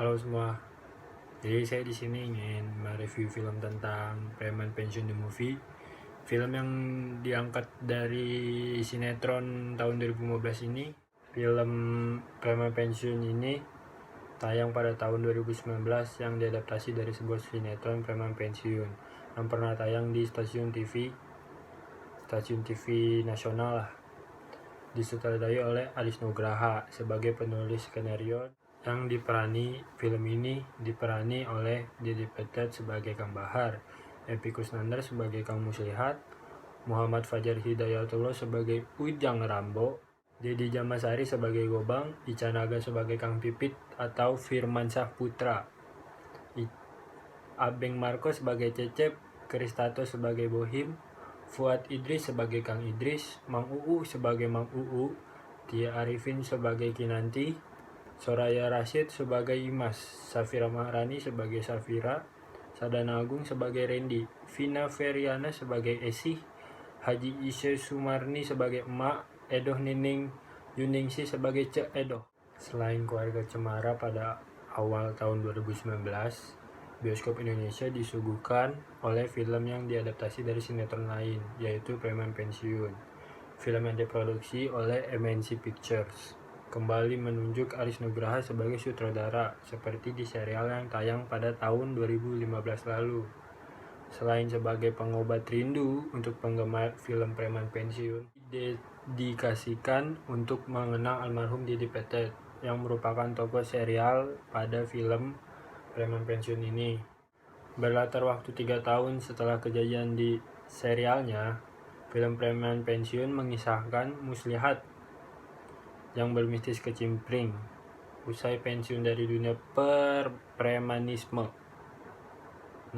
Halo semua. Jadi saya di sini ingin mereview film tentang Preman Pensiun the Movie. Film yang diangkat dari sinetron tahun 2015 ini. Film Preman Pensiun ini tayang pada tahun 2019 yang diadaptasi dari sebuah sinetron Preman Pensiun yang pernah tayang di stasiun TV nasional lah. Disutradarai oleh Aris Nugraha sebagai penulis skenario. Yang film ini diperani oleh Dedi Petet sebagai Kang Bahar, Epy Kusnandar sebagai Kang Muslihat, Muhammad Fajar Hidayatullah sebagai Ujang Rambo, Dedi Jamasari sebagai Gobang, Ica Naga sebagai Kang Pipit atau Firman Syah Putra, Abeng Marco sebagai Cecep, Kristato sebagai Bohim, Fuad Idris sebagai Kang Idris, Mang Uu sebagai Mang Uu, Tia Arifin sebagai Kinanti, Soraya Rashid sebagai Imas, Safira Maharani sebagai Safira, Sadana Agung sebagai Randy, Vina Feriana sebagai Esih, Haji Isye Sumarni sebagai Emak, Edoh Nining Yuningsi sebagai Cek Edoh. Selain keluarga Cemara pada awal tahun 2019, bioskop Indonesia disuguhkan oleh film yang diadaptasi dari sinetron lain, yaitu Preman Pensiun. Film yang diproduksi oleh MNC Pictures kembali menunjuk Aris Nugraha sebagai sutradara, seperti di serial yang tayang pada tahun 2015 lalu. Selain sebagai pengobat rindu untuk penggemar film Preman Pensiun, didedikasikan untuk mengenang almarhum Dedi Petet, yang merupakan tokoh serial pada film Preman Pensiun ini. Berlatar waktu 3 tahun setelah kejadian di serialnya, film Preman Pensiun mengisahkan Muslihat yang bermistis kecimpring usai pensiun dari dunia premanisme.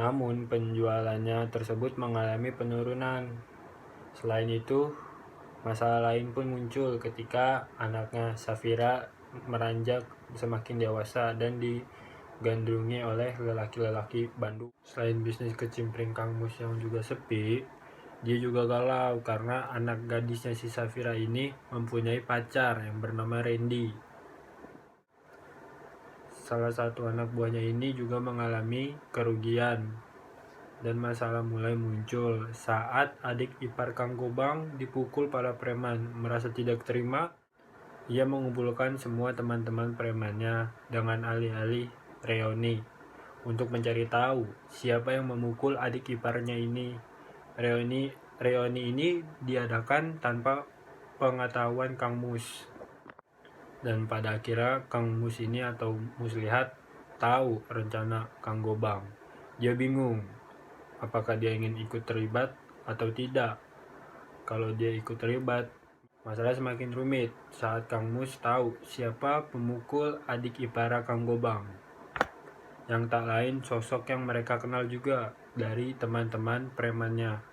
Namun penjualannya tersebut mengalami penurunan. Selain itu, masalah lain pun muncul ketika anaknya Safira meranjak semakin dewasa dan digandrungi oleh lelaki-lelaki Bandung. Selain bisnis kecimpring Kang Mus yang juga sepi, dia juga galau karena anak gadisnya si Safira ini mempunyai pacar yang bernama Randy. Salah satu anak buahnya ini juga mengalami kerugian dan masalah mulai muncul saat adik ipar Kang Gobang dipukul para preman. Merasa tidak terima, ia mengumpulkan semua teman-teman premannya dengan alih-alih reuni untuk mencari tahu siapa yang memukul adik iparnya ini. Reuni ini diadakan tanpa pengetahuan Kang Mus. Dan pada akhirnya Kang Mus ini atau Muslihat tahu rencana Kang Gobang. Dia bingung apakah dia ingin ikut terlibat atau tidak. Kalau dia ikut terlibat, masalah semakin rumit saat Kang Mus tahu siapa pemukul adik ipar Kang Gobang. Yang tak lain sosok yang mereka kenal juga dari teman-teman premannya.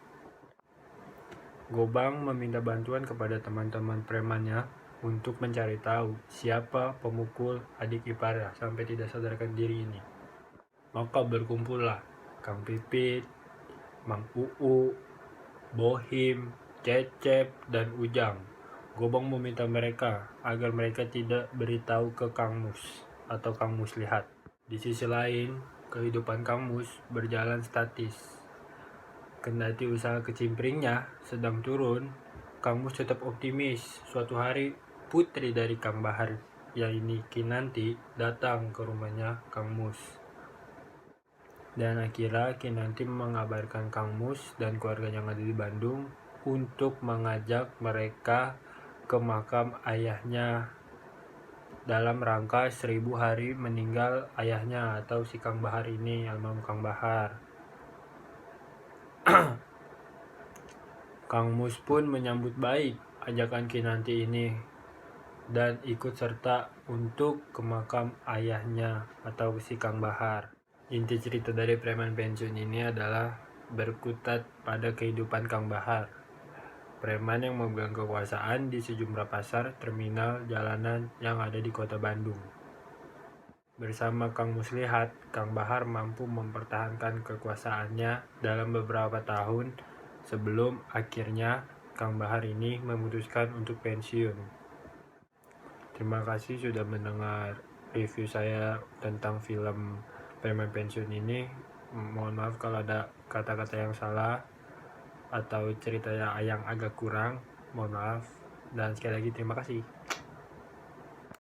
Gobang meminta bantuan kepada teman-teman premannya untuk mencari tahu siapa pemukul adik iparnya sampai tidak sadarkan diri ini. Maka berkumpullah Kang Pipit, Mang Uu, Bohim, Cecep, dan Ujang. Gobang meminta mereka agar mereka tidak beritahu ke Kang Mus atau Kang Muslihat. Di sisi lain, kehidupan Kang Mus berjalan statis. Kendati usaha kecimpringnya sedang turun, Kang Mus tetap optimis. Suatu hari, putri dari Kang Bahar, yaitu Kinanti, datang ke rumahnya Kang Mus. Dan akhirnya Kinanti mengabarkan Kang Mus dan keluarga yang ada di Bandung untuk mengajak mereka ke makam ayahnya dalam rangka 1000 hari meninggal ayahnya atau si Kang Bahar ini, almarhum Kang Bahar. Kang Mus pun menyambut baik ajakan Kinanti ini dan ikut serta untuk ke makam ayahnya atau si Kang Bahar. Inti cerita dari Preman Pensiun ini adalah berkutat pada kehidupan Kang Bahar, preman yang memegang kekuasaan di sejumlah pasar, terminal, jalanan yang ada di kota Bandung. Bersama Kang Muslihat, Kang Bahar mampu mempertahankan kekuasaannya dalam beberapa tahun sebelum akhirnya Kang Bahar ini memutuskan untuk pensiun. Terima kasih sudah mendengar review saya tentang film Preman Pensiun ini. Mohon maaf kalau ada kata-kata yang salah atau cerita yang agak kurang, mohon maaf. Dan sekali lagi terima kasih.